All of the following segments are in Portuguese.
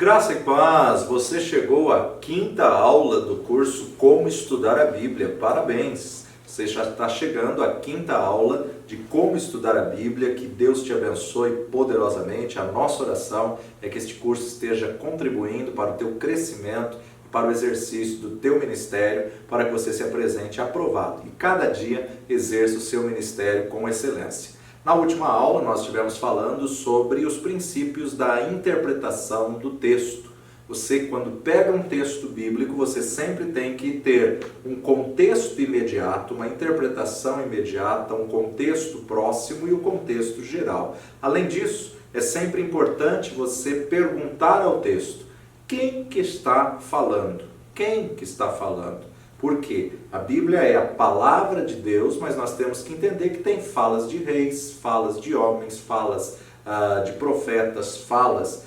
Graça e paz, você chegou à quinta aula do curso Como Estudar a Bíblia. Parabéns! Você já está chegando à quinta aula de Como Estudar a Bíblia. Que Deus te abençoe poderosamente. A nossa oração é que este curso esteja contribuindo para o teu crescimento, para o exercício do teu ministério, para que você se apresente aprovado e cada dia exerça o seu ministério com excelência. Na última aula nós estivemos falando sobre os princípios da interpretação do texto. Você, quando pega um texto bíblico, você sempre tem que ter um contexto imediato, uma interpretação imediata, um contexto próximo e o contexto geral. Além disso, é sempre importante você perguntar ao texto: quem que está falando? Quem que está falando? Porque a Bíblia é a palavra de Deus, mas nós temos que entender que tem falas de reis, falas de homens, falas de profetas, falas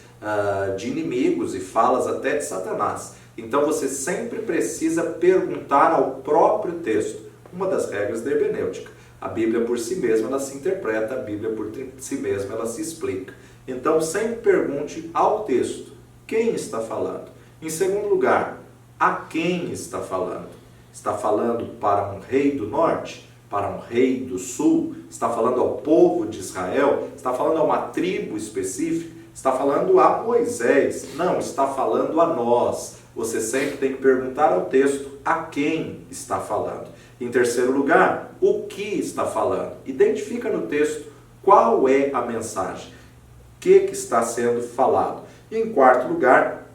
de inimigos e falas até de Satanás. Então você sempre precisa perguntar ao próprio texto. Uma das regras da hermenêutica. A Bíblia por si mesma ela se interpreta, a Bíblia por si mesma ela se explica. Então sempre pergunte ao texto: quem está falando? Em segundo lugar, a quem está falando? Está falando para um rei do norte? Para um rei do sul? Está falando ao povo de Israel? Está falando a uma tribo específica? Está falando a Moisés? Não, está falando a nós. Você sempre tem que perguntar ao texto a quem está falando. Em terceiro lugar, o que está falando? Identifica no texto qual é a mensagem. O que está sendo falado? E em quarto lugar,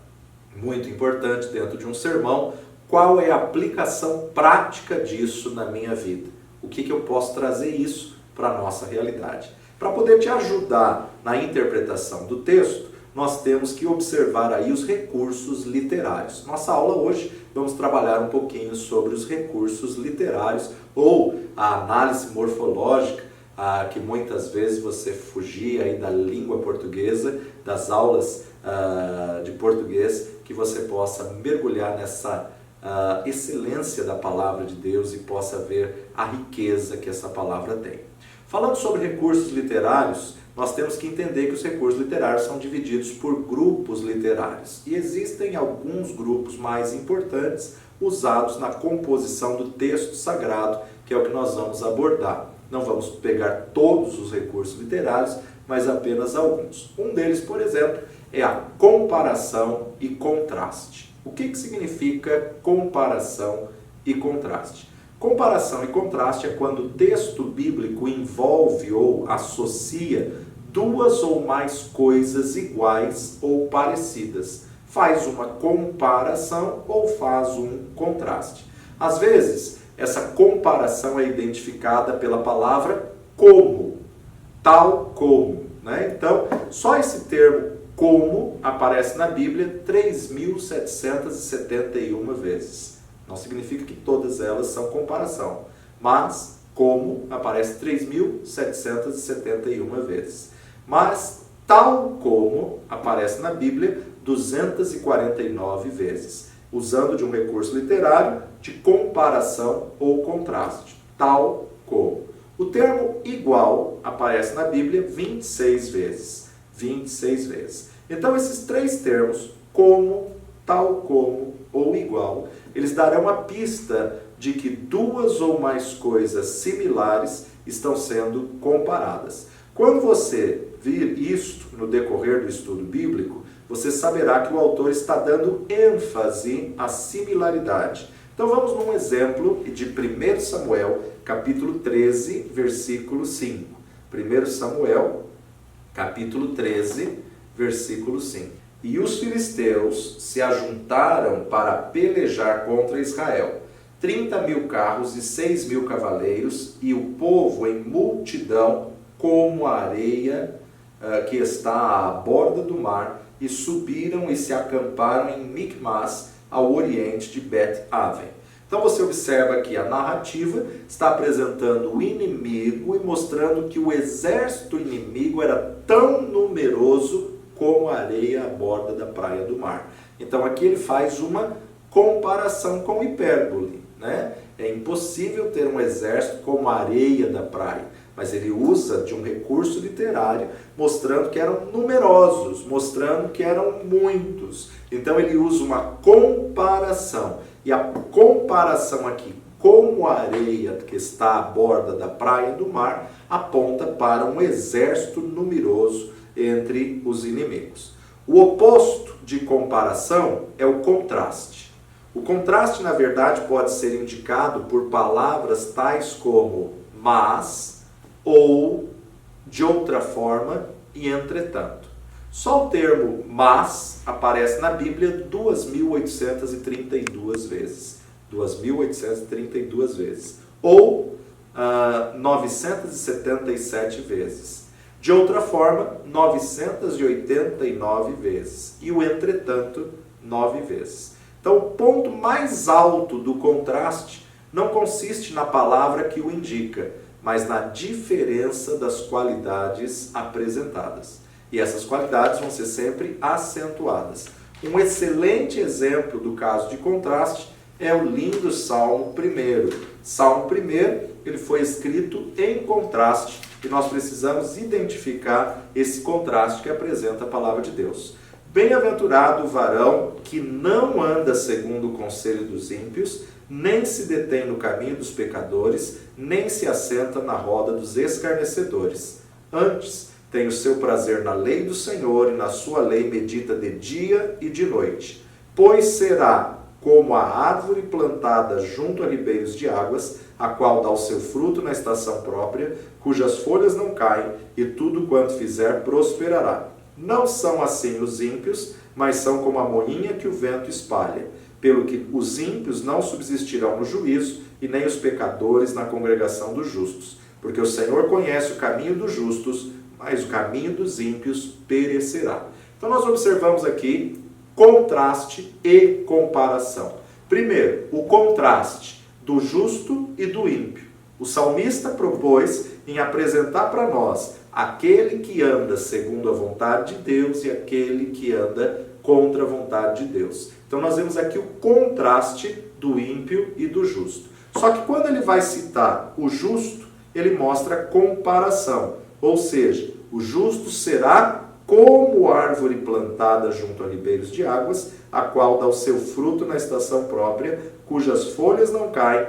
muito importante dentro de um sermão, qual é a aplicação prática disso na minha vida? O que eu posso trazer isso para a nossa realidade? Para poder te ajudar na interpretação do texto, nós temos que observar aí os recursos literários. Nossa aula hoje vamos trabalhar um pouquinho sobre os recursos literários ou a análise morfológica, que muitas vezes você fugia aí da língua portuguesa, das aulas de português, que você possa mergulhar nessa excelência da palavra de Deus e possa ver a riqueza que essa palavra tem. Falando sobre recursos literários, nós temos que entender que os recursos literários são divididos por grupos literários. E existem alguns grupos mais importantes usados na composição do texto sagrado, que é o que nós vamos abordar. Não vamos pegar todos os recursos literários, mas apenas alguns. Um deles, por exemplo, é a comparação e contraste. O que significa comparação e contraste? Comparação e contraste é quando o texto bíblico envolve ou associa duas ou mais coisas iguais ou parecidas. Faz uma comparação ou faz um contraste. Às vezes, essa comparação é identificada pela palavra como, tal como, né? Então, só esse termo como aparece na Bíblia 3.771 vezes. Não significa que todas elas são comparação, mas como aparece 3.771 vezes. Mas tal como aparece na Bíblia 249 vezes, usando de um recurso literário de comparação ou contraste. Tal como. O termo igual aparece na Bíblia 26 vezes. 26 vezes. Então esses três termos, como, tal como ou igual, eles darão a pista de que duas ou mais coisas similares estão sendo comparadas. Quando você vir isto no decorrer do estudo bíblico, você saberá que o autor está dando ênfase à similaridade. Então vamos num exemplo de 1 Samuel, capítulo 13, versículo 5. 1 Samuel, capítulo 13, versículo 5. E os filisteus se ajuntaram para pelejar contra Israel. 30.000 carros e 6.000 cavaleiros, e o povo em multidão como a areia que está à borda do mar, e subiram e se acamparam em Micmas, ao oriente de Bet-Aven. Então você observa que a narrativa está apresentando o inimigo e mostrando que o exército inimigo era tão numeroso como a areia à borda da praia do mar. Então aqui ele faz uma comparação com hipérbole, né? É impossível ter um exército como a areia da praia. mas ele usa de um recurso literário mostrando que eram numerosos, mostrando que eram muitos. Então ele usa uma comparação, e a comparação aqui, como a areia que está à borda da praia do mar, aponta para um exército numeroso entre os inimigos. O oposto de comparação é o contraste. O contraste, na verdade, pode ser indicado por palavras tais como mas, ou, de outra forma e entretanto. Só o termo mas aparece na Bíblia 2.832 vezes. 2.832 vezes. Ou 977 vezes. De outra forma, 989 vezes. E o entretanto, 9 vezes. Então, o ponto mais alto do contraste não consiste na palavra que o indica, mas na diferença das qualidades apresentadas. E essas qualidades vão ser sempre acentuadas. Um excelente exemplo do caso de contraste é o lindo Salmo 1. Salmo 1, ele foi escrito em contraste, e nós precisamos identificar esse contraste que apresenta a palavra de Deus. Bem-aventurado o varão que não anda segundo o conselho dos ímpios, nem se detém no caminho dos pecadores, nem se assenta na roda dos escarnecedores. Antes, tem o seu prazer na lei do Senhor, e na sua lei medita de dia e de noite. Pois será como a árvore plantada junto a ribeiros de águas, a qual dá o seu fruto na estação própria, cujas folhas não caem, e tudo quanto fizer prosperará. Não são assim os ímpios, mas são como a moinha que o vento espalha. Pelo que os ímpios não subsistirão no juízo, e nem os pecadores na congregação dos justos. Porque o Senhor conhece o caminho dos justos, mas o caminho dos ímpios perecerá. Então nós observamos aqui contraste e comparação. Primeiro, o contraste do justo e do ímpio. O salmista propôs em apresentar para nós aquele que anda segundo a vontade de Deus e aquele que anda contra a vontade de Deus. Então nós vemos aqui o contraste do ímpio e do justo. Só que quando ele vai citar o justo, ele mostra comparação. Ou seja, o justo será como árvore plantada junto a ribeiros de águas, a qual dá o seu fruto na estação própria, cujas folhas não caem,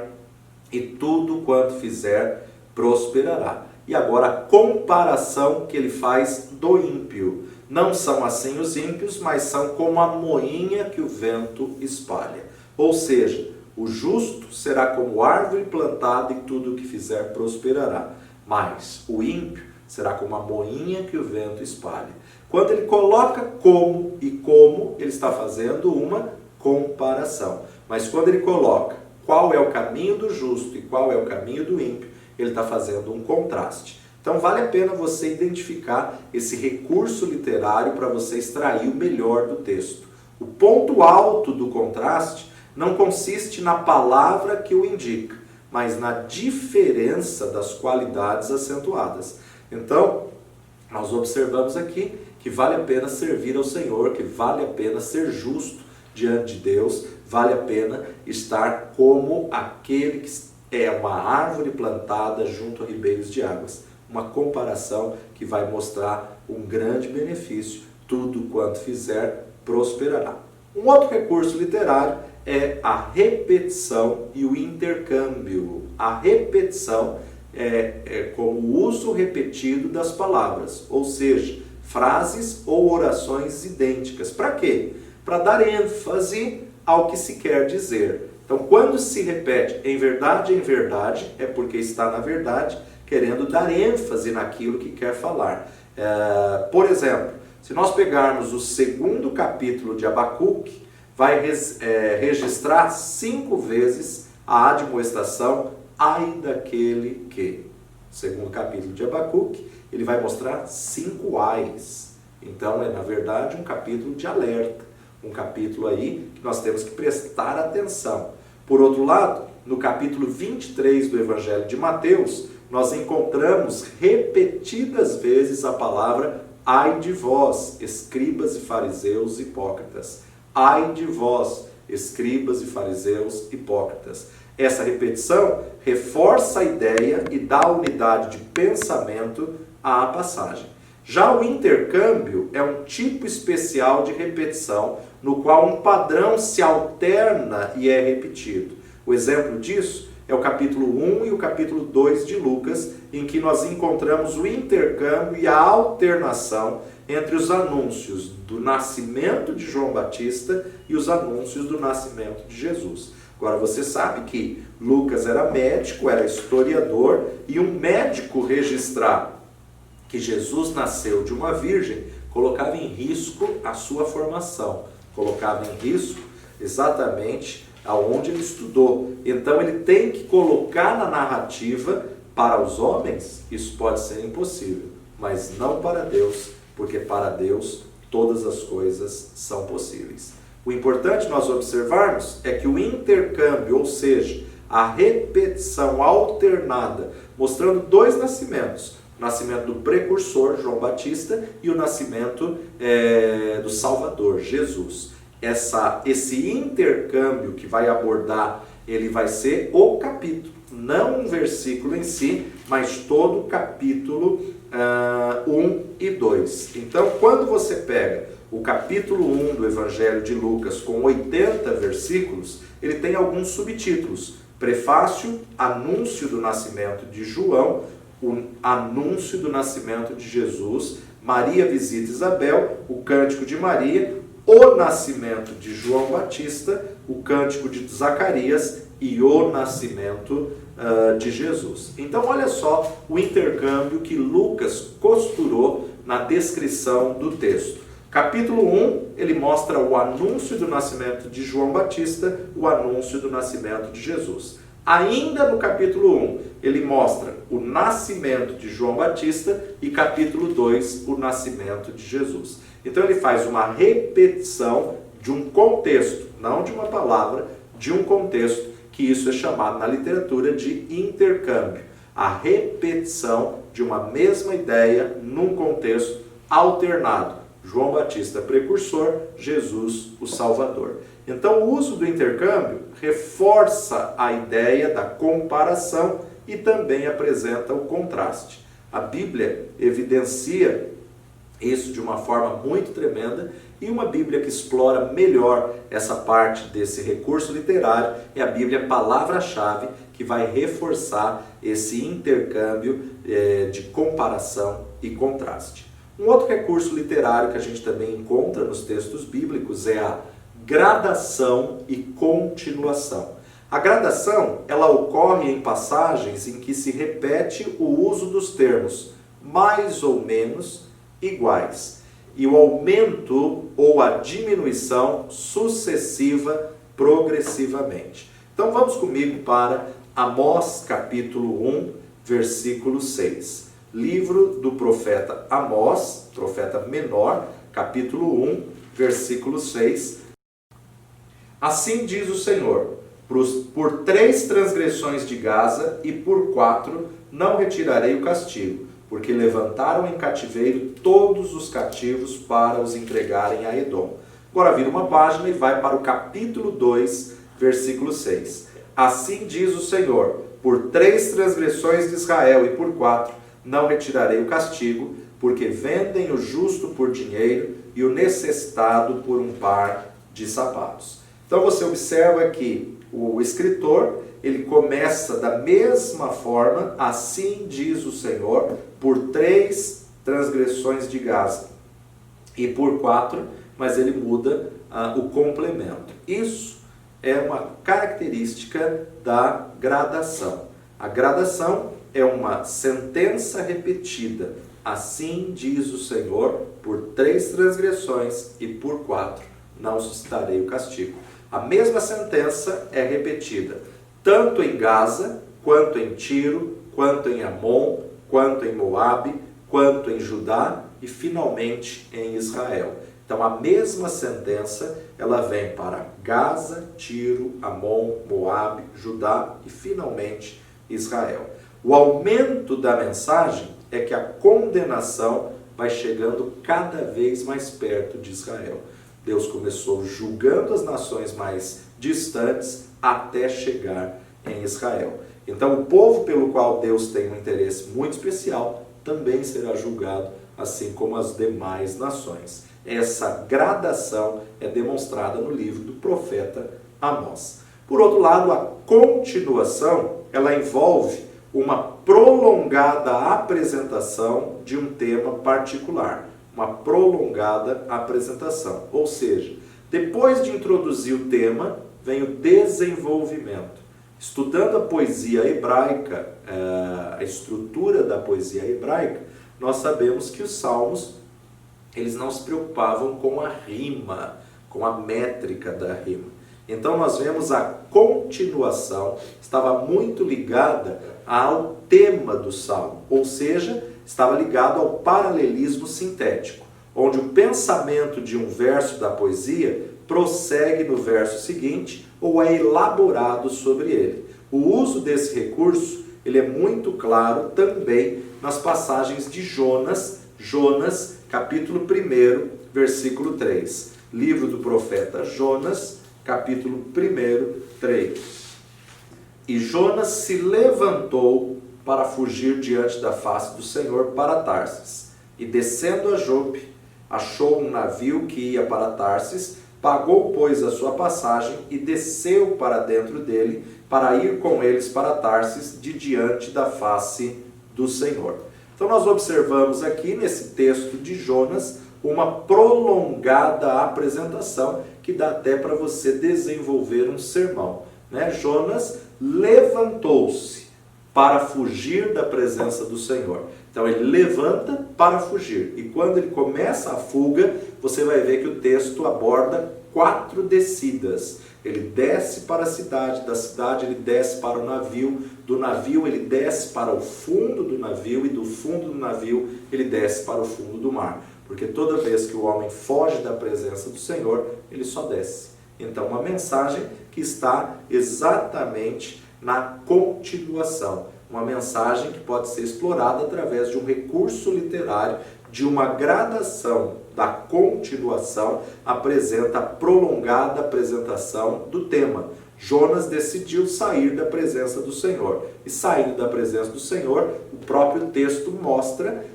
e tudo quanto fizer prosperará. E agora a comparação que ele faz do ímpio. Não são assim os ímpios, mas são como a moinha que o vento espalha. Ou seja, o justo será como árvore plantada, e tudo o que fizer prosperará. Mas o ímpio será como a moinha que o vento espalha. Quando ele coloca como e como, ele está fazendo uma comparação. Mas quando ele coloca qual é o caminho do justo e qual é o caminho do ímpio, ele está fazendo um contraste. Então vale a pena você identificar esse recurso literário para você extrair o melhor do texto. O ponto alto do contraste não consiste na palavra que o indica, mas na diferença das qualidades acentuadas. Então, nós observamos aqui que vale a pena servir ao Senhor, que vale a pena ser justo diante de Deus, vale a pena estar como aquele que é uma árvore plantada junto a ribeiros de águas. Uma comparação que vai mostrar um grande benefício, tudo quanto fizer prosperará. Um outro recurso literário é a repetição e o intercâmbio. A repetição é como o uso repetido das palavras, ou seja, frases ou orações idênticas. Para quê? Para dar ênfase ao que se quer dizer. Então, quando se repete em verdade, é porque está na verdade, querendo dar ênfase naquilo que quer falar. Por exemplo, se nós pegarmos o 2º capítulo de Abacuque, vai registrar 5 vezes a admoestação, ai daquele que. O 2º capítulo de Abacuque, ele vai mostrar 5 ais. Então, é na verdade um capítulo de alerta. Um capítulo aí que nós temos que prestar atenção. Por outro lado, no capítulo 23 do Evangelho de Mateus, nós encontramos repetidas vezes a palavra ai de vós, escribas e fariseus hipócritas. Ai de vós, escribas e fariseus hipócritas. Essa repetição reforça a ideia e dá unidade de pensamento à passagem. Já o intercâmbio é um tipo especial de repetição, no qual um padrão se alterna e é repetido. O exemplo disso é o capítulo 1 e o capítulo 2 de Lucas, em que nós encontramos o intercâmbio e a alternação entre os anúncios do nascimento de João Batista e os anúncios do nascimento de Jesus. Agora, você sabe que Lucas era médico, era historiador, e um médico registrar que Jesus nasceu de uma virgem colocava em risco a sua formação, colocava em risco exatamente aonde ele estudou. Então ele tem que colocar na narrativa. Para os homens isso pode ser impossível, mas não para Deus, porque para Deus todas as coisas são possíveis. O importante nós observarmos é que o intercâmbio, ou seja, a repetição alternada, mostrando dois nascimentos, o nascimento do precursor, João Batista, e o nascimento do Salvador, Jesus. Esse intercâmbio que vai abordar, ele vai ser o capítulo, não um versículo em si, mas todo o capítulo 1 e 2. Então, quando você pega o capítulo 1 do Evangelho de Lucas com 80 versículos, ele tem alguns subtítulos. Prefácio, anúncio do nascimento de João, o anúncio do nascimento de Jesus, Maria visita Isabel, o cântico de Maria, o nascimento de João Batista, o cântico de Zacarias e o nascimento de Jesus. Então olha só o intercâmbio que Lucas costurou na descrição do texto. Capítulo 1, ele mostra o anúncio do nascimento de João Batista, o anúncio do nascimento de Jesus. Ainda no capítulo 1, ele mostra o nascimento de João Batista e capítulo 2, o nascimento de Jesus. Então ele faz uma repetição de um contexto, não de uma palavra, de um contexto, que isso é chamado na literatura de intercâmbio. A repetição de uma mesma ideia num contexto alternado. João Batista precursor, Jesus o Salvador. Então o uso do intercâmbio reforça a ideia da comparação e também apresenta o contraste. A Bíblia evidencia isso de uma forma muito tremenda, e uma Bíblia que explora melhor essa parte desse recurso literário é a Bíblia Palavra-Chave, que vai reforçar esse intercâmbio de comparação e contraste. Um outro recurso literário que a gente também encontra nos textos bíblicos é a gradação e continuação. A gradação, ela ocorre em passagens em que se repete o uso dos termos mais ou menos, iguais, e o aumento ou a diminuição sucessiva progressivamente. Então vamos comigo para Amós capítulo 1, versículo 6. Livro do profeta Amós, profeta menor, capítulo 1, versículo 6. Assim diz o Senhor: por 3 transgressões de Gaza e por 4 não retirarei o castigo, porque levantaram em cativeiro todos os cativos para os entregarem a Edom. Agora vira uma página e vai para o capítulo 2, versículo 6. Assim diz o Senhor: por 3 transgressões de Israel e por 4 não retirarei o castigo, porque vendem o justo por dinheiro e o necessitado por um par de sapatos. Então você observa que o escritor, ele começa da mesma forma: assim diz o Senhor, por 3 transgressões de Gaza e por 4, mas ele muda o complemento. Isso é uma característica da gradação. A gradação é uma sentença repetida. Assim diz o Senhor, por 3 transgressões e por 4 não suscitarei o castigo. A mesma sentença é repetida tanto em Gaza, quanto em Tiro, quanto em Amon, quanto em Moabe, quanto em Judá e finalmente em Israel. Então a mesma sentença, ela vem para Gaza, Tiro, Amon, Moabe, Judá e finalmente Israel. O aumento da mensagem é que a condenação vai chegando cada vez mais perto de Israel. Deus começou julgando as nações mais distantes até chegar em Israel. Então, o povo pelo qual Deus tem um interesse muito especial também será julgado, assim como as demais nações. Essa gradação é demonstrada no livro do profeta Amós. Por outro lado, a continuação, ela envolve uma prolongada apresentação de um tema particular. Uma prolongada apresentação. Ou seja, depois de introduzir o tema, vem o desenvolvimento. Estudando a poesia hebraica, a estrutura da poesia hebraica, nós sabemos que os salmos, eles não se preocupavam com a rima, com a métrica da rima. Então nós vemos a continuação, estava muito ligada ao tema do salmo, ou seja, estava ligado ao paralelismo sintético, onde o pensamento de um verso da poesia prossegue no verso seguinte ou é elaborado sobre ele. O uso desse recurso, ele é muito claro também nas passagens de Jonas, capítulo 1, versículo 3. Livro do profeta Jonas, capítulo 1, 3. E Jonas se levantou para fugir diante da face do Senhor para Tarsis. E descendo a Jope, achou um navio que ia para Tarsis, pagou, pois, a sua passagem e desceu para dentro dele, para ir com eles para Tarsis, de diante da face do Senhor. Então nós observamos aqui, nesse texto de Jonas, uma prolongada apresentação, que dá até para você desenvolver um sermão, né? Jonas levantou-se para fugir da presença do Senhor. Então ele levanta para fugir. E quando ele começa a fuga, você vai ver que o texto aborda 4 descidas. Ele desce para a cidade, da cidade ele desce para o navio, do navio ele desce para o fundo do navio e do fundo do navio ele desce para o fundo do mar. Porque toda vez que o homem foge da presença do Senhor, ele só desce. Então uma mensagem que está exatamente na continuação. Uma mensagem que pode ser explorada através de um recurso literário, de uma gradação da continuação, apresenta a prolongada apresentação do tema. Jonas decidiu sair da presença do Senhor. E saindo da presença do Senhor, o próprio texto mostra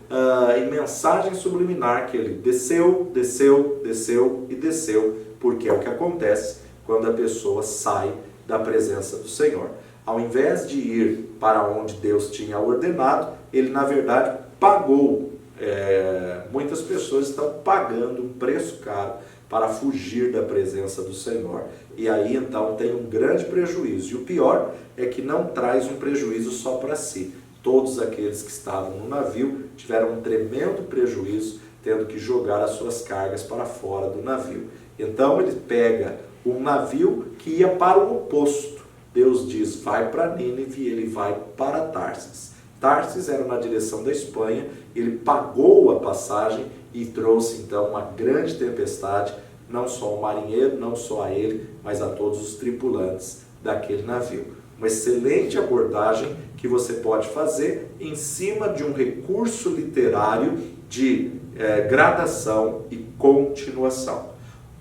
em mensagem subliminar que ele desceu, desceu, desceu e desceu, porque é o que acontece quando a pessoa sai da presença do Senhor. Ao invés de ir para onde Deus tinha ordenado, ele na verdade pagou. Muitas pessoas estão pagando um preço caro para fugir da presença do Senhor. E aí então tem um grande prejuízo. E o pior é que não traz um prejuízo só para si. Todos aqueles que estavam no navio tiveram um tremendo prejuízo, tendo que jogar as suas cargas para fora do navio. Então ele pega um navio que ia para o oposto. Deus diz, vai para Nínive, e ele vai para Tarsis. Tarsis era na direção da Espanha, ele pagou a passagem e trouxe então uma grande tempestade, não só ao marinheiro, não só a ele, mas a todos os tripulantes daquele navio. Uma excelente abordagem que você pode fazer em cima de um recurso literário de gradação e continuação.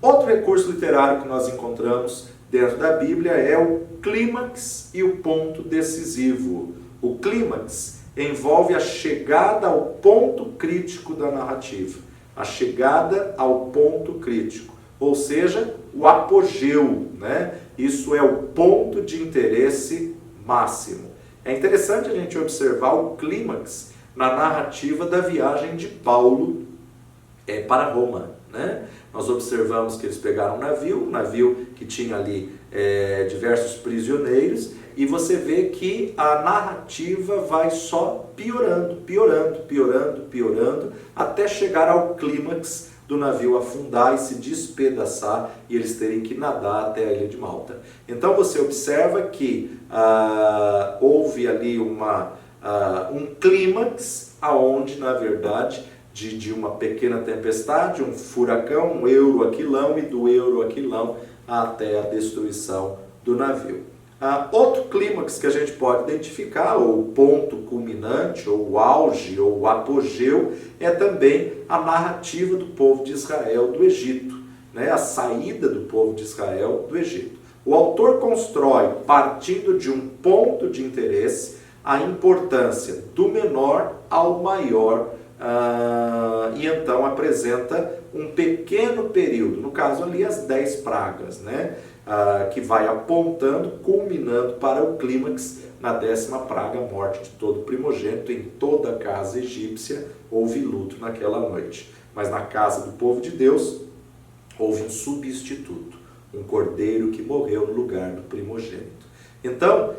Outro recurso literário que nós encontramos dentro da Bíblia é o clímax e o ponto decisivo. O clímax envolve a chegada ao ponto crítico da narrativa. A chegada ao ponto crítico. Ou seja, o apogeu, né? Isso é o ponto de interesse máximo. É interessante a gente observar o clímax na narrativa da viagem de Paulo para Roma, né? Nós observamos que eles pegaram um navio que tinha ali diversos prisioneiros, e você vê que a narrativa vai só piorando, até chegar ao clímax do navio afundar e se despedaçar e eles terem que nadar até a ilha de Malta. Então você observa que houve ali um clímax aonde, na verdade, de uma pequena tempestade, um furacão, um euroaquilão, e do euroaquilão até a destruição do navio. Outro clímax que a gente pode identificar, ou ponto culminante, ou auge, ou apogeu, é também a narrativa do povo de Israel do Egito, né? A saída do povo de Israel do Egito. O autor constrói, partindo de um ponto de interesse, a importância do menor ao maior, e então apresenta um pequeno período, no caso ali as 10 pragas, né? Que vai apontando, culminando para o clímax na 10ª praga, a morte de todo primogênito. Em toda a casa egípcia houve luto naquela noite, mas na casa do povo de Deus houve um substituto, um cordeiro que morreu no lugar do primogênito. Então,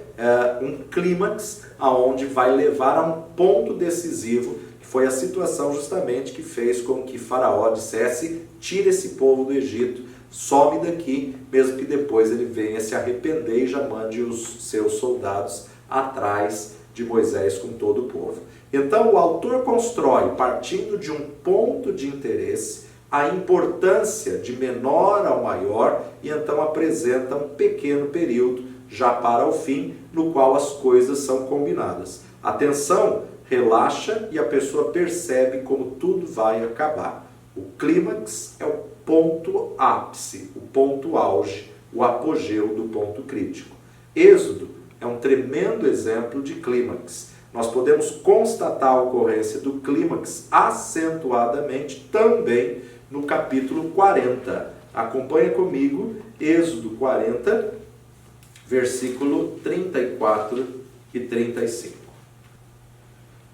um clímax aonde vai levar a um ponto decisivo, que foi a situação justamente que fez com que Faraó dissesse: tira esse povo do Egito, some daqui, mesmo que depois ele venha se arrepender e já mande os seus soldados atrás de Moisés com todo o povo. Então o autor constrói, partindo de um ponto de interesse, a importância de menor ao maior, e então apresenta um pequeno período já para o fim, no qual as coisas são combinadas. A tensão relaxa e a pessoa percebe como tudo vai acabar. O clímax é o ponto ápice, o ponto auge, o apogeu do ponto crítico. Êxodo é um tremendo exemplo de clímax. Nós podemos constatar a ocorrência do clímax acentuadamente também no capítulo 40. Acompanha comigo, Êxodo 40, versículo 34 e 35.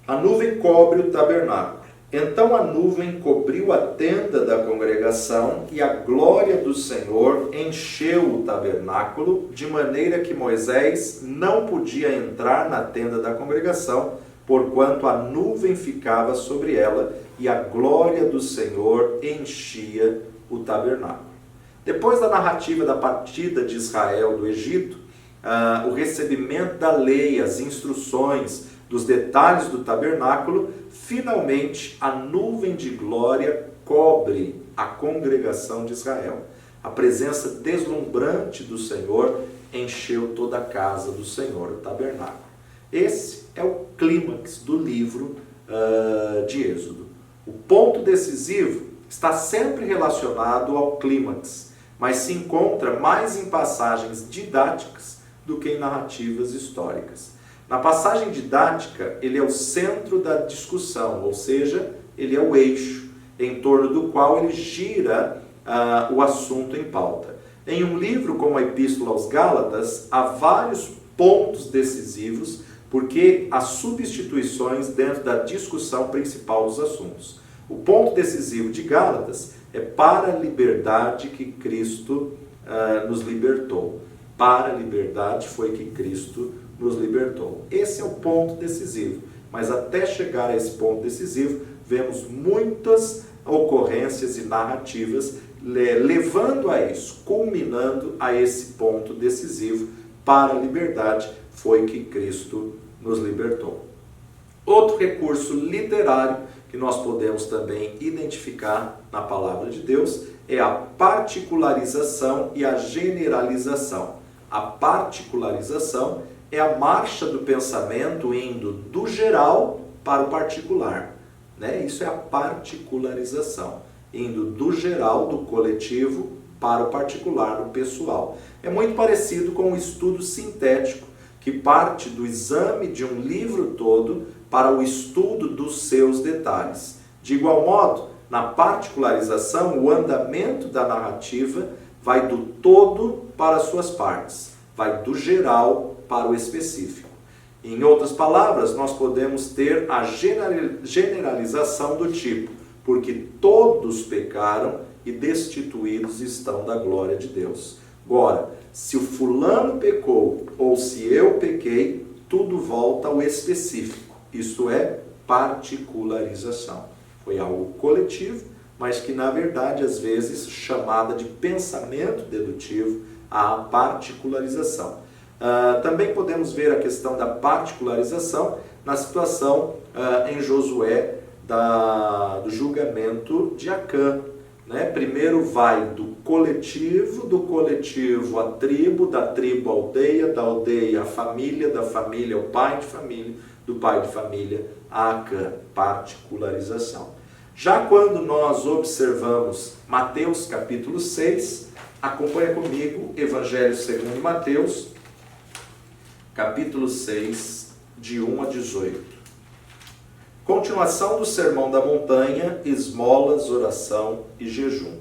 A nuvem cobre o tabernáculo. Então a nuvem cobriu a tenda da congregação, e a glória do Senhor encheu o tabernáculo, de maneira que Moisés não podia entrar na tenda da congregação, porquanto a nuvem ficava sobre ela, e a glória do Senhor enchia o tabernáculo. Depois da narrativa da partida de Israel do Egito, o recebimento da lei, as instruções, dos detalhes do tabernáculo, finalmente a nuvem de glória cobre a congregação de Israel. A presença deslumbrante do Senhor encheu toda a casa do Senhor, o tabernáculo. Esse é o clímax do livro de Êxodo. O ponto decisivo está sempre relacionado ao clímax, mas se encontra mais em passagens didáticas do que em narrativas históricas. Na passagem didática, ele é o centro da discussão, ou seja, ele é o eixo em torno do qual ele gira o assunto em pauta. Em um livro como a Epístola aos Gálatas, há vários pontos decisivos, porque há substituições dentro da discussão principal dos assuntos. O ponto decisivo de Gálatas é para a liberdade que Cristo nos libertou. Para a liberdade foi que Cristo nos libertou. Esse é o ponto decisivo. Mas até chegar a esse ponto decisivo, vemos muitas ocorrências e narrativas levando a isso, culminando a esse ponto decisivo. Para a liberdade foi que Cristo nos libertou. Outro recurso literário que nós podemos também identificar na palavra de Deus é a particularização e a generalização. A particularização é a marcha do pensamento indo do geral para o particular, né? Isso é a particularização, indo do geral, do coletivo, para o particular, do pessoal. É muito parecido com o estudo sintético, que parte do exame de um livro todo para o estudo dos seus detalhes. De igual modo, na particularização, o andamento da narrativa vai do todo para as suas partes, vai do geral para o específico. Em outras palavras, nós podemos ter a generalização do tipo: porque todos pecaram e destituídos estão da glória de Deus. Agora, se o fulano pecou ou se eu pequei, tudo volta ao específico. Isto é particularização. Foi algo coletivo, mas que na verdade às vezes chamada de pensamento dedutivo, a particularização. Também podemos ver a questão da particularização na situação em Josué do julgamento de Acã. Né? Primeiro vai do coletivo à tribo, da tribo à aldeia, da aldeia à família, da família ao pai de família, do pai de família a Acã. Particularização. Já quando nós observamos Mateus capítulo 6, Acompanha comigo, Evangelho segundo Mateus, capítulo 6, de 1 a 18. Continuação do Sermão da Montanha, esmolas, oração e jejum.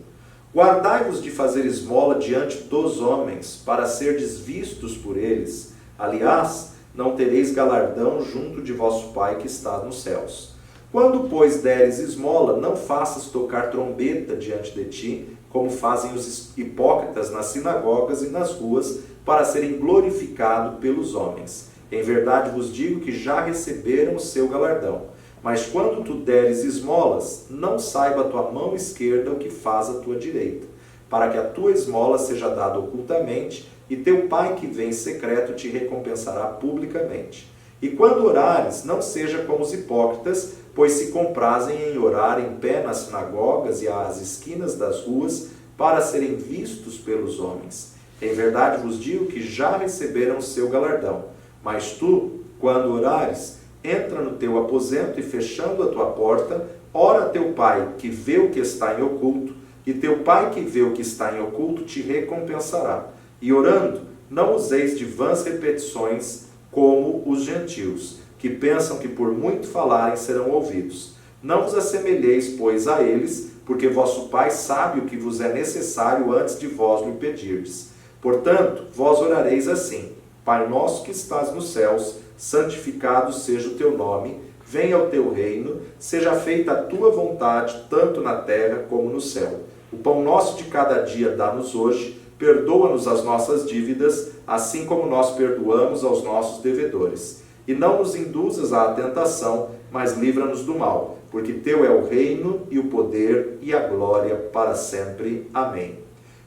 Guardai-vos de fazer esmola diante dos homens, para serdes vistos por eles. Aliás, não tereis galardão junto de vosso Pai que está nos céus. Quando, pois, deres esmola, não faças tocar trombeta diante de ti, como fazem os hipócritas nas sinagogas e nas ruas, para serem glorificados pelos homens. Em verdade vos digo que já receberam o seu galardão. Mas quando tu deres esmolas, não saiba a tua mão esquerda o que faz a tua direita, para que a tua esmola seja dada ocultamente, e teu Pai que vem em secreto te recompensará publicamente. E quando orares, não seja como os hipócritas, pois se comprazem em orar em pé nas sinagogas e às esquinas das ruas, para serem vistos pelos homens. Em verdade vos digo que já receberam o seu galardão. Mas tu, quando orares, entra no teu aposento e, fechando a tua porta, ora a teu Pai que vê o que está em oculto, e teu Pai que vê o que está em oculto te recompensará. E orando, não useis de vãs repetições como os gentios, que pensam que por muito falarem serão ouvidos. Não vos assemelheis, pois, a eles, porque vosso Pai sabe o que vos é necessário antes de vós lhe pedirdes. Portanto, vós orareis assim: Pai nosso que estás nos céus, santificado seja o teu nome, venha o teu reino, seja feita a tua vontade, tanto na terra como no céu. O pão nosso de cada dia dá-nos hoje, perdoa-nos as nossas dívidas, assim como nós perdoamos aos nossos devedores. E não nos induzas à tentação, mas livra-nos do mal, porque teu é o reino e o poder e a glória para sempre. Amém.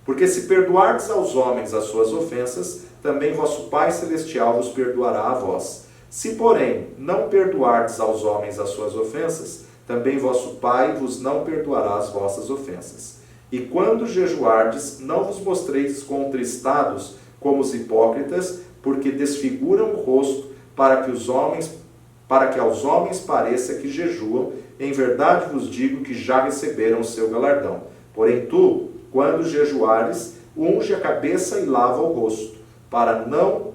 Porque se perdoardes aos homens as suas ofensas, também vosso Pai Celestial vos perdoará a vós. Se, porém, não perdoardes aos homens as suas ofensas, também vosso Pai vos não perdoará as vossas ofensas. E quando jejuardes, não vos mostreis contristados como os hipócritas, porque desfiguram o rosto, para que aos homens pareça que jejuam. Em verdade vos digo que já receberam o seu galardão. Porém tu, quando jejuares, unge a cabeça e lava o rosto, para não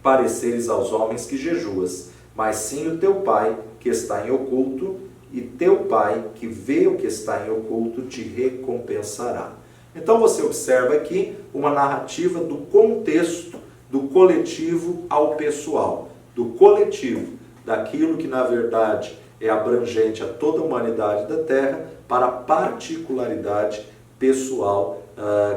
pareceres aos homens que jejuas, mas sim o teu Pai que está em oculto, e teu Pai que vê o que está em oculto te recompensará. Então você observa aqui uma narrativa do contexto do coletivo ao pessoal, do coletivo, daquilo que na verdade é abrangente a toda a humanidade da Terra, para a particularidade pessoal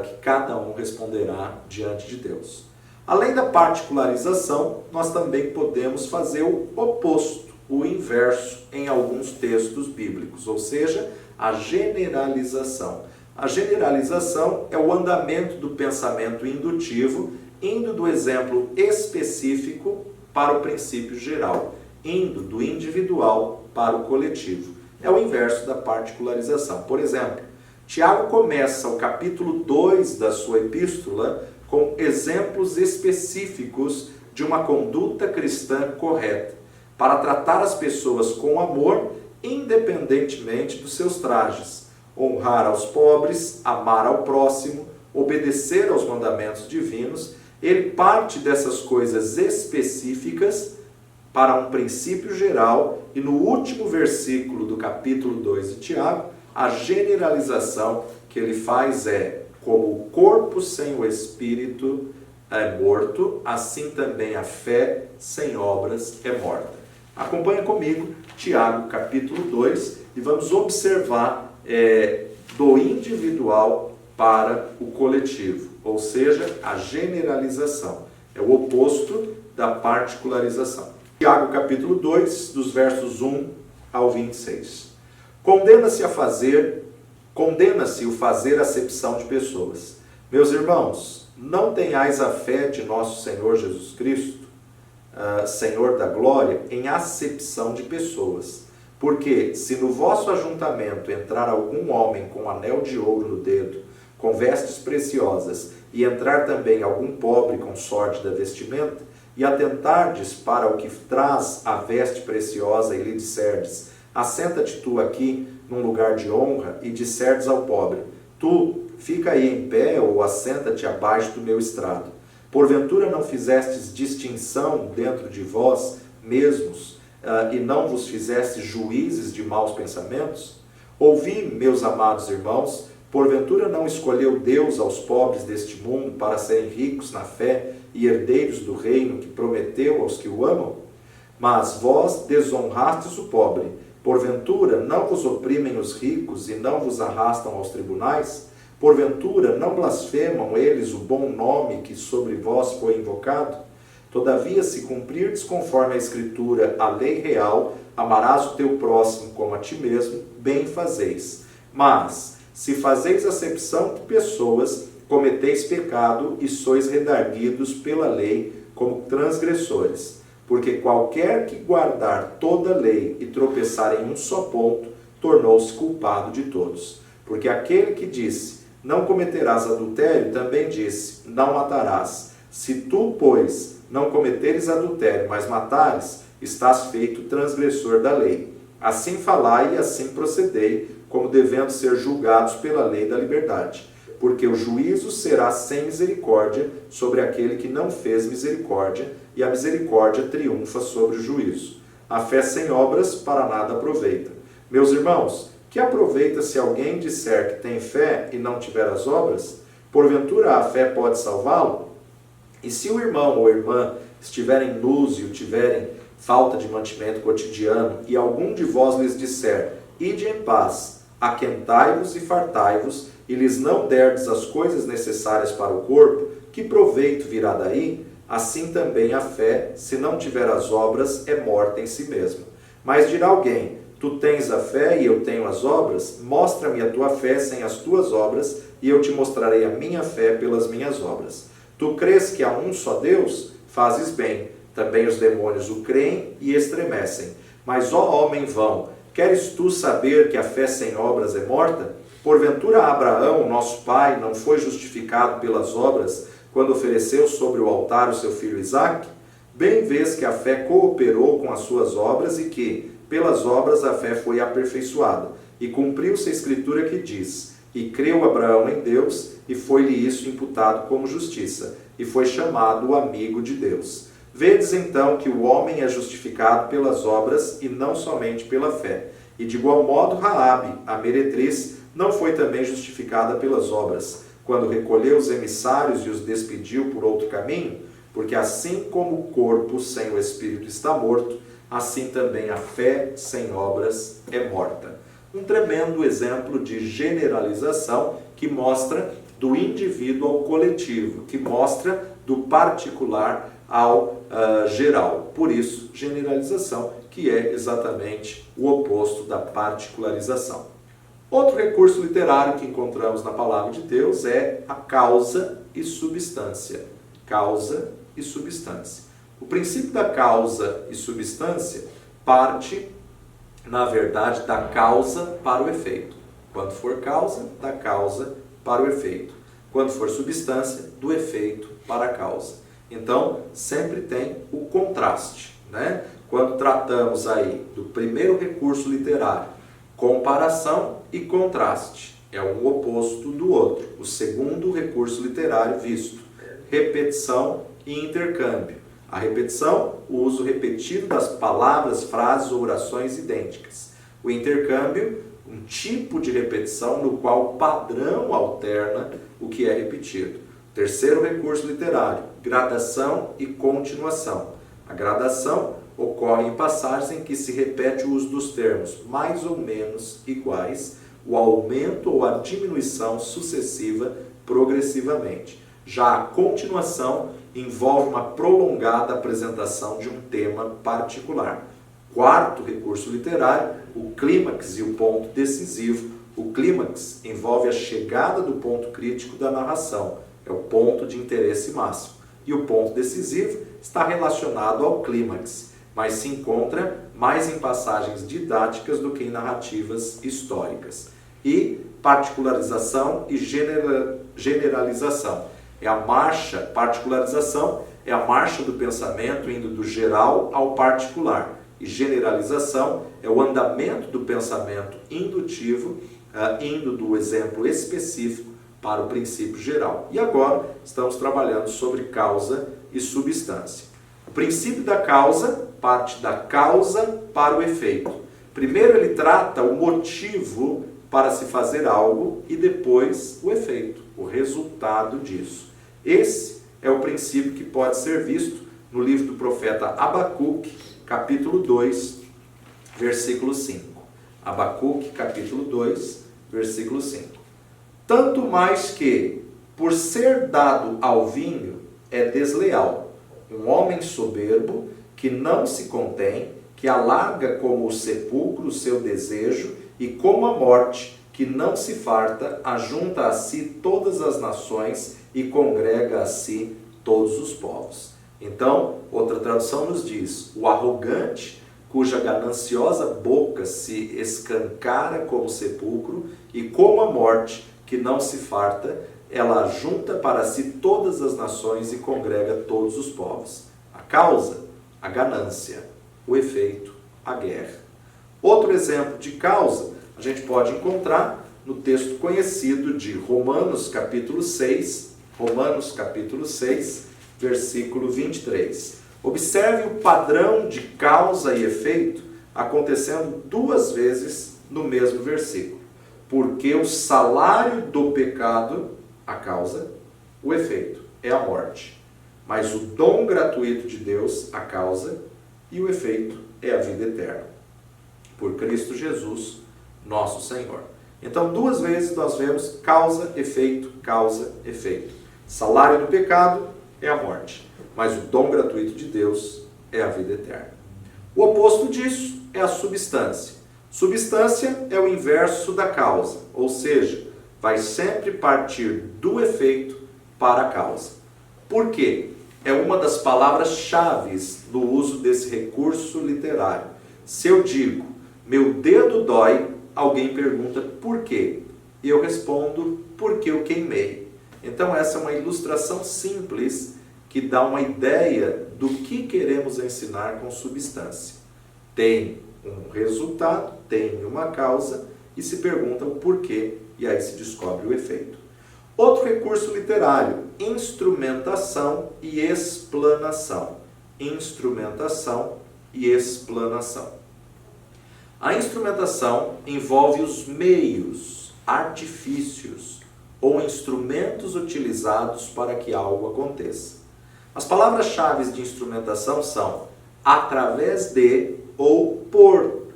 que cada um responderá diante de Deus. Além da particularização, nós também podemos fazer o oposto, o inverso, em alguns textos bíblicos, ou seja, a generalização. A generalização é o andamento do pensamento indutivo, indo do exemplo específico para o princípio geral, indo do individual para o coletivo. É o inverso da particularização. Por exemplo, Tiago começa o capítulo 2 da sua epístola com exemplos específicos de uma conduta cristã correta, para tratar as pessoas com amor, independentemente dos seus trajes, honrar aos pobres, amar ao próximo, obedecer aos mandamentos divinos. Ele parte dessas coisas específicas para um princípio geral, e no último versículo do capítulo 2 de Tiago, a generalização que ele faz é: como o corpo sem o espírito é morto, assim também a fé sem obras é morta. Acompanha comigo Tiago capítulo 2 e vamos observar do individual para o coletivo, ou seja, a generalização. É o oposto da particularização. Tiago capítulo 2, dos versos 1 ao 26. Condena-se o fazer acepção de pessoas. Meus irmãos, não tenhais a fé de nosso Senhor Jesus Cristo, Senhor da glória, em acepção de pessoas. Porque se no vosso ajuntamento entrar algum homem com anel de ouro no dedo, com vestes preciosas, e entrar também algum pobre com sórdida vestimenta, e atentardes para o que traz a veste preciosa, e lhe disserdes: assenta-te tu aqui num lugar de honra, e disserdes ao pobre: tu, fica aí em pé ou assenta-te abaixo do meu estrado. Porventura não fizestes distinção dentro de vós mesmos, e não vos fizestes juízes de maus pensamentos? Ouvi, meus amados irmãos, porventura não escolheu Deus aos pobres deste mundo para serem ricos na fé e herdeiros do reino que prometeu aos que o amam? Mas vós desonrastes o pobre. Porventura não vos oprimem os ricos e não vos arrastam aos tribunais? Porventura não blasfemam eles o bom nome que sobre vós foi invocado? Todavia, se cumprirdes conforme a Escritura, a lei real, amarás o teu próximo como a ti mesmo, bem fazeis. Mas, se fazeis acepção de pessoas, cometeis pecado e sois redarguidos pela lei como transgressores. Porque qualquer que guardar toda a lei e tropeçar em um só ponto, tornou-se culpado de todos. Porque aquele que disse, não cometerás adultério, também disse, não matarás. Se tu, pois, não cometeres adultério, mas matares, estás feito transgressor da lei. Assim falai e assim procedei, como devendo ser julgados pela lei da liberdade. Porque o juízo será sem misericórdia sobre aquele que não fez misericórdia, e a misericórdia triunfa sobre o juízo. A fé sem obras para nada aproveita. Meus irmãos, que aproveita se alguém disser que tem fé e não tiver as obras? Porventura a fé pode salvá-lo? E se o irmão ou irmã estiverem nus e tiverem falta de mantimento cotidiano, e algum de vós lhes disser, ide em paz, aquentai-vos e fartai-vos, e lhes não derdes as coisas necessárias para o corpo, que proveito virá daí? Assim também a fé, se não tiver as obras, é morta em si mesma. Mas dirá alguém, tu tens a fé e eu tenho as obras? Mostra-me a tua fé sem as tuas obras, e eu te mostrarei a minha fé pelas minhas obras. Tu crês que há um só Deus? Fazes bem. Também os demônios o creem e estremecem. Mas, ó homem vão, queres tu saber que a fé sem obras é morta? Porventura Abraão, nosso pai, não foi justificado pelas obras quando ofereceu sobre o altar o seu filho Isaque? Bem vês que a fé cooperou com as suas obras e que, pelas obras, a fé foi aperfeiçoada. E cumpriu-se a Escritura que diz, e creu Abraão em Deus, e foi-lhe isso imputado como justiça, e foi chamado o amigo de Deus. Vedes então que o homem é justificado pelas obras e não somente pela fé. E de igual modo Raabe, a meretriz, não foi também justificada pelas obras, quando recolheu os emissários e os despediu por outro caminho, porque assim como o corpo sem o espírito está morto, assim também a fé sem obras é morta. Um tremendo exemplo de generalização que mostra do indivíduo ao coletivo, que mostra do particular ao geral. Por isso, generalização, que é exatamente o oposto da particularização. Outro recurso literário que encontramos na palavra de Deus é a causa e substância. Causa e substância. O princípio da causa e substância parte, na verdade, da causa para o efeito. Quando for causa, da causa para o efeito. Quando for substância, do efeito para a causa. Então, sempre tem o contraste, né? Quando tratamos aí do primeiro recurso literário, comparação e contraste, é um oposto do outro. O segundo recurso literário visto, repetição e intercâmbio. A repetição, o uso repetido das palavras, frases ou orações idênticas. O intercâmbio, um tipo de repetição no qual o padrão alterna o que é repetido. Terceiro recurso literário, gradação e continuação. A gradação ocorre em passagens em que se repete o uso dos termos mais ou menos iguais, o aumento ou a diminuição sucessiva progressivamente. Já a continuação envolve uma prolongada apresentação de um tema particular. Quarto recurso literário, o clímax e o ponto decisivo. O clímax envolve a chegada do ponto crítico da narração, é o ponto de interesse máximo. E o ponto decisivo está relacionado ao clímax, mas se encontra mais em passagens didáticas do que em narrativas históricas. E particularização e generalização. É a marcha, particularização é a marcha do pensamento indo do geral ao particular. E generalização é o andamento do pensamento indutivo, indo do exemplo específico para o princípio geral. E agora estamos trabalhando sobre causa e substância. O princípio da causa parte da causa para o efeito. Primeiro ele trata o motivo para se fazer algo e depois o efeito, o resultado disso. Esse é o princípio que pode ser visto no livro do profeta Abacuque, capítulo 2, versículo 5. Abacuque, capítulo 2, versículo 5. Tanto mais que, por ser dado ao vinho, é desleal, um homem soberbo que não se contém, que alarga como o sepulcro o seu desejo e como a morte, que não se farta, ajunta a si todas as nações e congrega a si todos os povos. Então, outra tradução nos diz, o arrogante, cuja gananciosa boca se escancara como sepulcro, e como a morte, que não se farta, ela ajunta para si todas as nações e congrega todos os povos. A causa, a ganância. O efeito, a guerra. Outro exemplo de causa, a gente pode encontrar no texto conhecido de Romanos, capítulo 6, versículo 23. Observe o padrão de causa e efeito acontecendo duas vezes no mesmo versículo. Porque o salário do pecado, a causa, o efeito, é a morte. Mas o dom gratuito de Deus, a causa, e o efeito é a vida eterna. Por Cristo Jesus, nosso Senhor. Então, duas vezes nós vemos causa, efeito, causa, efeito. Salário do pecado é a morte, mas o dom gratuito de Deus é a vida eterna. O oposto disso é a substância. Substância é o inverso da causa, ou seja, vai sempre partir do efeito para a causa. Por quê? É uma das palavras-chave no uso desse recurso literário. Se eu digo, meu dedo dói, alguém pergunta por quê? E eu respondo, porque eu queimei. Então essa é uma ilustração simples que dá uma ideia do que queremos ensinar com substância. Tem um resultado, tem uma causa e se pergunta o porquê e aí se descobre o efeito. Outro recurso literário, instrumentação e explanação. Instrumentação e explanação. A instrumentação envolve os meios, artifícios ou instrumentos utilizados para que algo aconteça. As palavras-chave de instrumentação são através de ou por,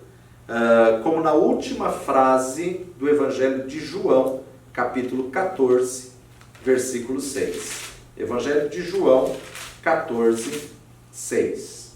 como na última frase do Evangelho de João, capítulo 14, versículo 6. Evangelho de João, 14, 6.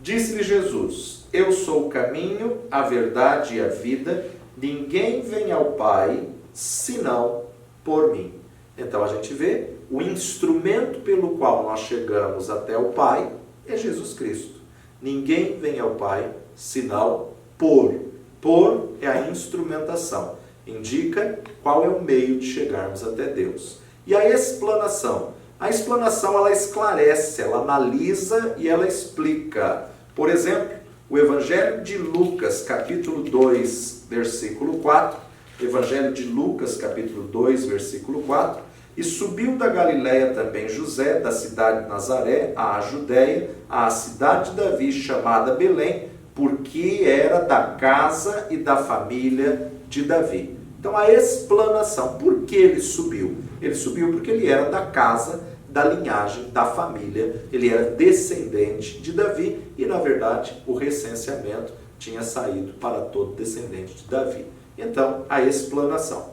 Disse-lhe Jesus, eu sou o caminho, a verdade e a vida, ninguém vem ao Pai, senão por mim. Então a gente vê, o instrumento pelo qual nós chegamos até o Pai é Jesus Cristo. Ninguém vem ao Pai, senão por. Por é a instrumentação. Indica qual é o meio de chegarmos até Deus. E a explanação? A explanação ela esclarece, ela analisa e ela explica. Por exemplo, o Evangelho de Lucas, capítulo 2, versículo 4. Evangelho de Lucas, capítulo 2, versículo 4. E subiu da Galiléia também José, da cidade de Nazaré, à Judéia, à cidade de Davi, chamada Belém, porque era da casa e da família de Davi. Então a explanação, por que ele subiu? Ele subiu porque ele era da casa, da linhagem, da família, ele era descendente de Davi e na verdade o recenseamento tinha saído para todo descendente de Davi. Então a explanação.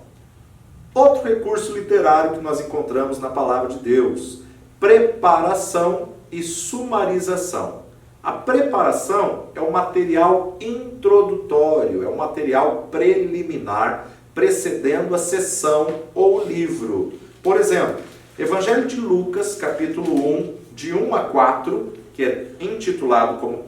Outro recurso literário que nós encontramos na palavra de Deus, preparação e sumarização. A preparação é um material introdutório, é um material preliminar, precedendo a sessão ou livro. Por exemplo, Evangelho de Lucas, capítulo 1, de 1 a 4, que é intitulado como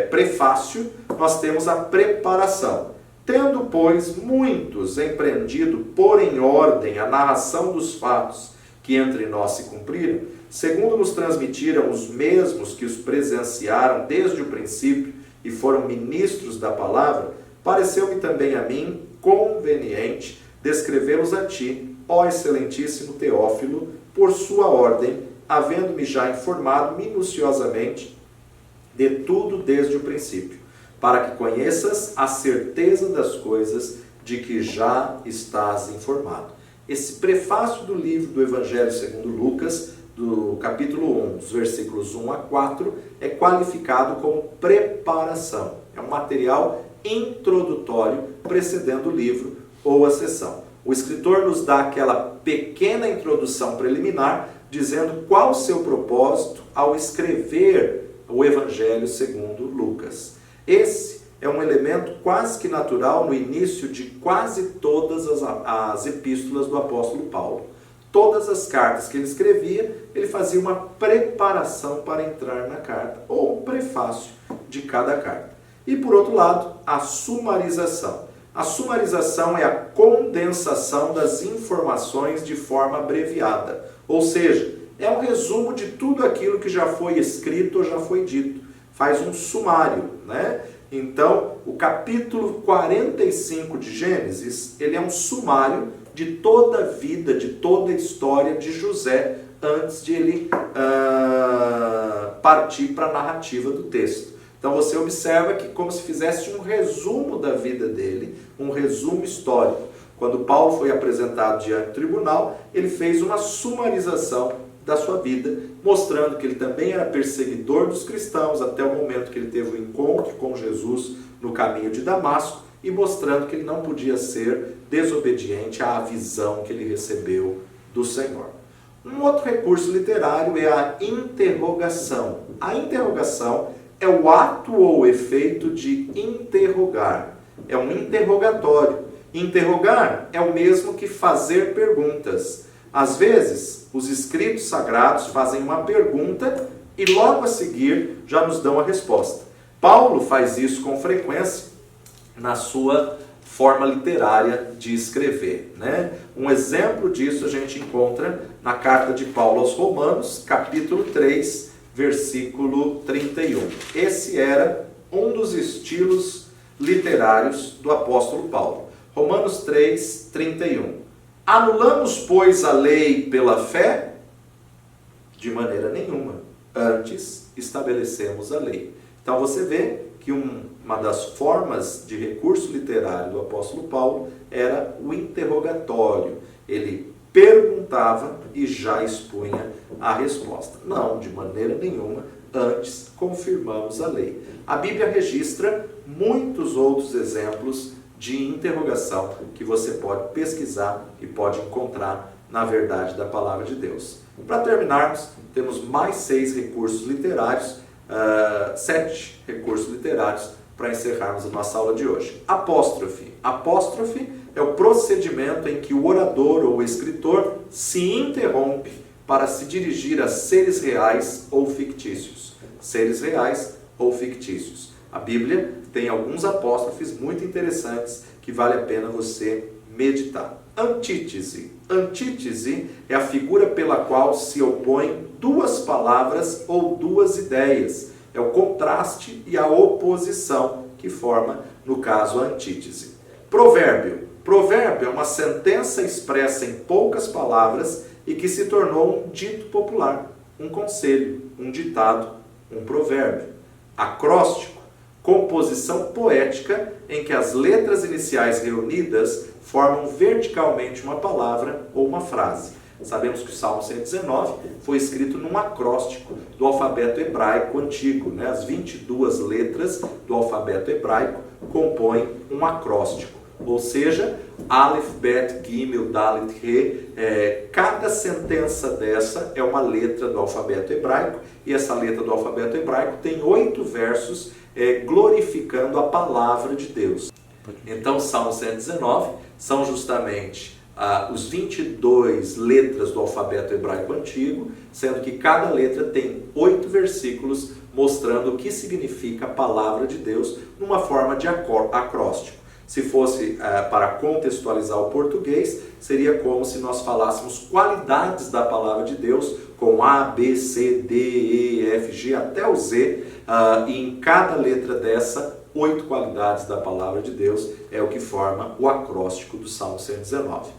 prefácio, nós temos a preparação. Tendo, pois, muitos empreendido pôr em ordem a narração dos fatos que entre nós se cumpriram, segundo nos transmitiram os mesmos que os presenciaram desde o princípio e foram ministros da palavra, pareceu-me também a mim conveniente descrevê-los a ti, ó excelentíssimo Teófilo, por sua ordem, havendo-me já informado minuciosamente de tudo desde o princípio, para que conheças a certeza das coisas de que já estás informado. Esse prefácio do livro do Evangelho segundo Lucas, do capítulo 1, dos versículos 1 a 4, é qualificado como preparação. É um material introdutório precedendo o livro ou a sessão. O escritor nos dá aquela pequena introdução preliminar, dizendo qual o seu propósito ao escrever o Evangelho segundo Lucas. Esse é um elemento quase que natural no início de quase todas as epístolas do apóstolo Paulo. Todas as cartas que ele escrevia, ele fazia uma preparação para entrar na carta, ou um prefácio de cada carta. E por outro lado, a sumarização. A sumarização é a condensação das informações de forma abreviada, ou seja, é um resumo de tudo aquilo que já foi escrito ou já foi dito. Faz um sumário, né? Então, o capítulo 45 de Gênesis, ele é um sumário de toda a vida, de toda a história de José, antes de ele partir para a narrativa do texto. Então você observa que como se fizesse um resumo da vida dele, um resumo histórico. Quando Paulo foi apresentado diante do tribunal, ele fez uma sumarização da sua vida, mostrando que ele também era perseguidor dos cristãos até o momento que ele teve o encontro com Jesus no caminho de Damasco, e mostrando que ele não podia ser desobediente à visão que ele recebeu do Senhor. Um outro recurso literário é a interrogação. A interrogação é o ato ou efeito de interrogar. É um interrogatório. Interrogar é o mesmo que fazer perguntas. Às vezes, os escritos sagrados fazem uma pergunta e logo a seguir já nos dão a resposta. Paulo faz isso com frequência na sua forma literária de escrever, né? Um exemplo disso a gente encontra na carta de Paulo aos Romanos, capítulo 3, versículo 31. Esse era um dos estilos literários do apóstolo Paulo. Romanos 3, 31. Anulamos, pois, a lei pela fé? De maneira nenhuma. Antes, estabelecemos a lei. Então você vê que uma das formas de recurso literário do apóstolo Paulo era o interrogatório. Ele perguntava e já expunha a resposta. Não, de maneira nenhuma, antes confirmamos a lei. A Bíblia registra muitos outros exemplos de interrogação que você pode pesquisar e pode encontrar na verdade da palavra de Deus. Para terminarmos, temos mais 6 recursos literários, 7 recursos literários para encerrarmos a nossa aula de hoje. Apóstrofe. Apóstrofe é o procedimento em que o orador ou o escritor se interrompe para se dirigir a seres reais ou fictícios. Seres reais ou fictícios. A Bíblia tem alguns apóstrofes muito interessantes que vale a pena você meditar. Antítese. Antítese é a figura pela qual se opõem duas palavras ou duas ideias. É o contraste e a oposição que forma, no caso, a antítese. Provérbio. Provérbio é uma sentença expressa em poucas palavras e que se tornou um dito popular, um conselho, um ditado, um provérbio. Acróstico. Composição poética em que as letras iniciais reunidas formam verticalmente uma palavra ou uma frase. Sabemos que o Salmo 119 foi escrito num acróstico do alfabeto hebraico antigo, né? As 22 letras do alfabeto hebraico compõem um acróstico, ou seja, Aleph, Bet, Gimel, Dalet, He. Cada sentença dessa é uma letra do alfabeto hebraico, e essa letra do alfabeto hebraico tem 8 versos glorificando a palavra de Deus. Então, Salmo 119 são justamente os 22 letras do alfabeto hebraico antigo, sendo que cada letra tem 8 versículos mostrando o que significa a palavra de Deus numa forma de acróstico. Se fosse para contextualizar o português, seria como se nós falássemos qualidades da palavra de Deus com A, B, C, D, E, F, G até o Z, e em cada letra dessa 8 qualidades da palavra de Deus, é o que forma o acróstico do Salmo 119.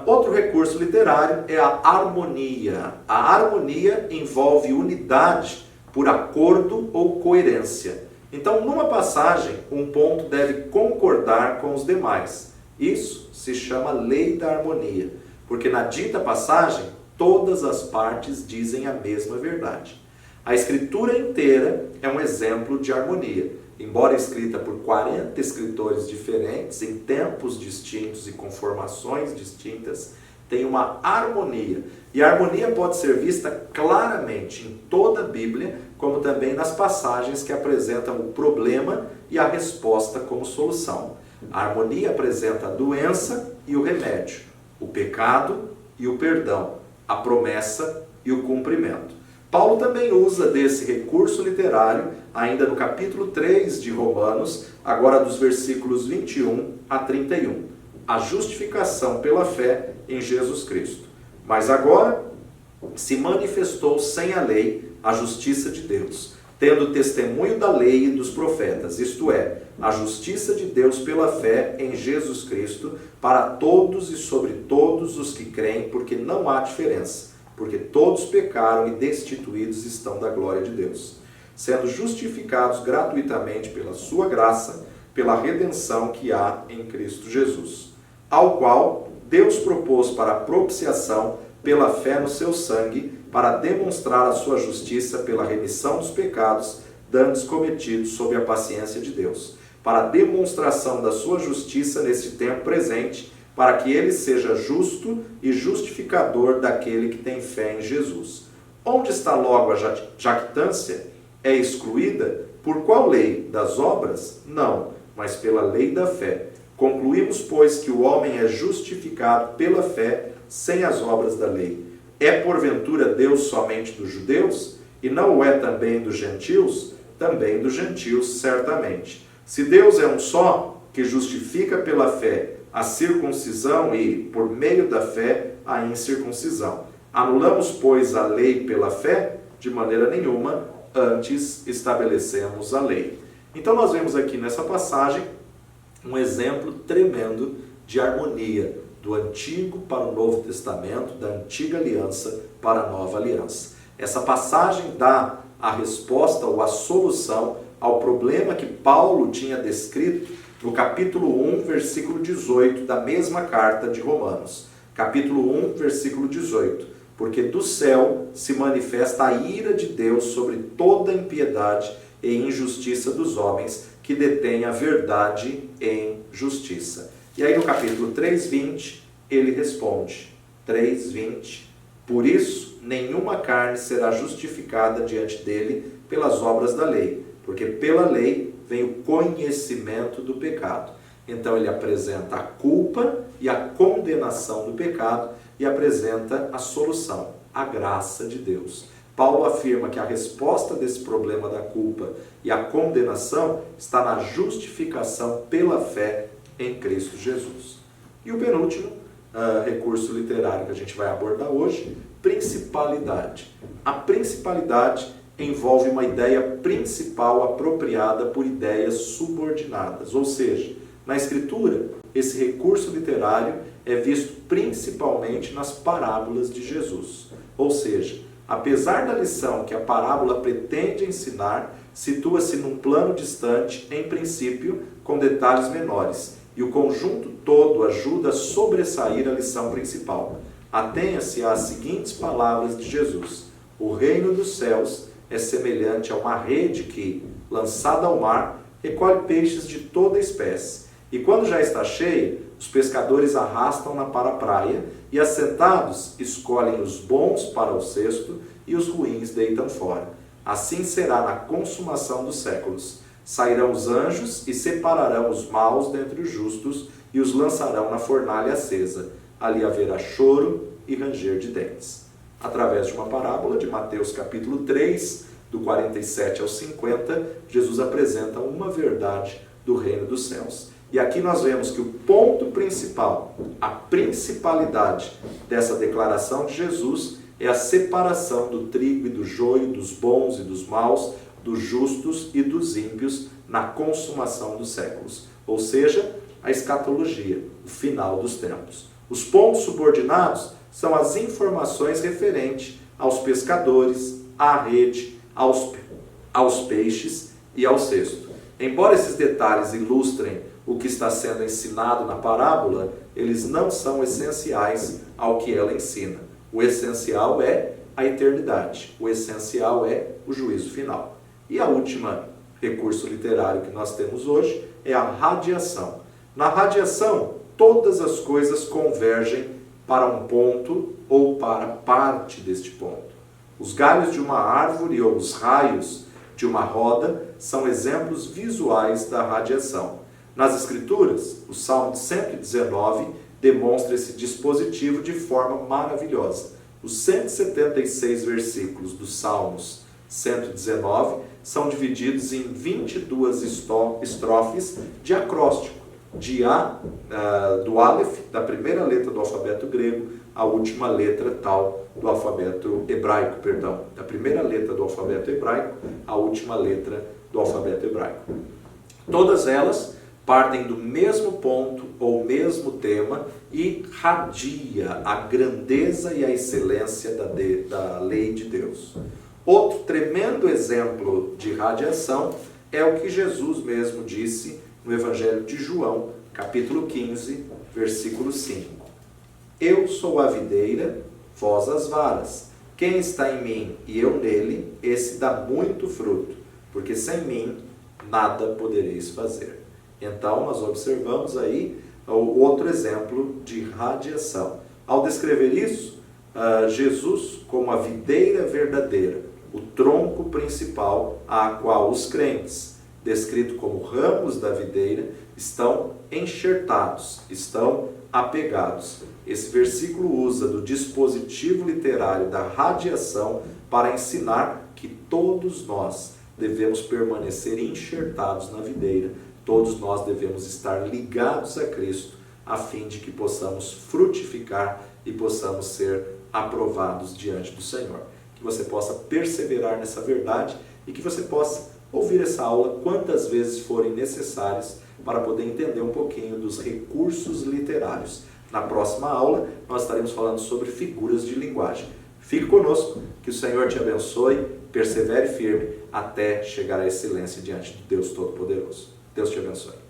Outro recurso literário é a harmonia. A harmonia envolve unidade por acordo ou coerência. Então, numa passagem, um ponto deve concordar com os demais. Isso se chama lei da harmonia, porque na dita passagem, todas as partes dizem a mesma verdade. A escritura inteira é um exemplo de harmonia. Embora escrita por 40 escritores diferentes, em tempos distintos e com formações distintas, tem uma harmonia. E a harmonia pode ser vista claramente em toda a Bíblia, como também nas passagens que apresentam o problema e a resposta como solução. A harmonia apresenta a doença e o remédio, o pecado e o perdão, a promessa e o cumprimento. Paulo também usa desse recurso literário, ainda no capítulo 3 de Romanos, agora dos versículos 21 a 31. A justificação pela fé em Jesus Cristo. Mas agora se manifestou sem a lei a justiça de Deus, tendo testemunho da lei e dos profetas, isto é, a justiça de Deus pela fé em Jesus Cristo, para todos e sobre todos os que creem, porque não há diferença, porque todos pecaram e destituídos estão da glória de Deus, sendo justificados gratuitamente pela sua graça, pela redenção que há em Cristo Jesus, ao qual Deus propôs para a propiciação pela fé no seu sangue, para demonstrar a sua justiça pela remissão dos pecados dantes cometidos sob a paciência de Deus, para a demonstração da sua justiça nesse tempo presente, para que ele seja justo e justificador daquele que tem fé em Jesus. Onde está logo a jactância? É excluída? Por qual lei? Das obras? Não, mas pela lei da fé. Concluímos, pois, que o homem é justificado pela fé, sem as obras da lei. É porventura Deus somente dos judeus? E não o é também dos gentios? Também dos gentios, certamente. Se Deus é um só, que justifica pela fé a circuncisão e, por meio da fé, a incircuncisão. Anulamos, pois, a lei pela fé? De maneira nenhuma, antes estabelecemos a lei. Então nós vemos aqui nessa passagem um exemplo tremendo de harmonia do Antigo para o Novo Testamento, da Antiga Aliança para a Nova Aliança. Essa passagem dá a resposta ou a solução ao problema que Paulo tinha descrito no capítulo 1, versículo 18 da mesma carta de Romanos. Capítulo 1, versículo 18. Porque do céu se manifesta a ira de Deus sobre toda impiedade e injustiça dos homens que detêm a verdade em justiça. E aí no capítulo 3:20 ele responde, 3:20, por isso nenhuma carne será justificada diante dele pelas obras da lei, porque pela lei vem o conhecimento do pecado. Então ele apresenta a culpa e a condenação do pecado e apresenta a solução, a graça de Deus. Paulo afirma que a resposta desse problema da culpa e a condenação está na justificação pela fé em Cristo Jesus. E o penúltimo recurso literário que a gente vai abordar hoje, principalidade. A principalidade envolve uma ideia principal apropriada por ideias subordinadas, ou seja, na Escritura, esse recurso literário é visto principalmente nas parábolas de Jesus. Ou seja, apesar da lição que a parábola pretende ensinar, situa-se num plano distante, em princípio, com detalhes menores, e o conjunto todo ajuda a sobressair a lição principal. Atenha-se às seguintes palavras de Jesus: o reino dos céus é semelhante a uma rede que, lançada ao mar, recolhe peixes de toda espécie. E quando já está cheia, os pescadores arrastam-na para a praia e, assentados, escolhem os bons para o cesto e os ruins deitam fora. Assim será na consumação dos séculos. Sairão os anjos e separarão os maus dentre os justos e os lançarão na fornalha acesa. Ali haverá choro e ranger de dentes. Através de uma parábola de Mateus capítulo 3, do 47 ao 50, Jesus apresenta uma verdade do reino dos céus. E aqui nós vemos que o ponto principal, a principalidade dessa declaração de Jesus é a separação do trigo e do joio, dos bons e dos maus, dos justos e dos ímpios na consumação dos séculos. Ou seja, a escatologia, o final dos tempos. Os pontos subordinados são as informações referentes aos pescadores, à rede, aos peixes e ao cesto. Embora esses detalhes ilustrem o que está sendo ensinado na parábola, eles não são essenciais ao que ela ensina. O essencial é a eternidade. O essencial é o juízo final. E a última recurso literário que nós temos hoje é a radiação. Na radiação, todas as coisas convergem para um ponto ou para parte deste ponto. Os galhos de uma árvore ou os raios de uma roda são exemplos visuais da radiação. Nas Escrituras, o Salmo 119 demonstra esse dispositivo de forma maravilhosa. Os 176 versículos dos Salmos 119 são divididos em 22 estrofes de acróstico, do Aleph, da primeira letra do alfabeto grego, à última letra tal do alfabeto hebraico, da primeira letra do alfabeto hebraico à última letra do alfabeto hebraico. Todas elas partem do mesmo ponto ou mesmo tema e radia a grandeza e a excelência da lei de Deus. Outro tremendo exemplo de radiação é o que Jesus mesmo disse no Evangelho de João, capítulo 15, versículo 5. Eu sou a videira, vós as varas. Quem está em mim e eu nele, esse dá muito fruto, porque sem mim nada podereis fazer. Então, nós observamos aí o outro exemplo de radiação. Ao descrever isso, Jesus como a videira verdadeira, o tronco principal a qual os crentes, descrito como ramos da videira, estão enxertados, estão apegados. Esse versículo usa do dispositivo literário da radiação para ensinar que todos nós devemos permanecer enxertados na videira, todos nós devemos estar ligados a Cristo, a fim de que possamos frutificar e possamos ser aprovados diante do Senhor. Que você possa perseverar nessa verdade e que você possa ouvir essa aula quantas vezes forem necessárias para poder entender um pouquinho dos recursos literários. Na próxima aula, nós estaremos falando sobre figuras de linguagem. Fique conosco, que o Senhor te abençoe, persevere firme até chegar à excelência diante de Deus Todo-Poderoso. Deus te abençoe.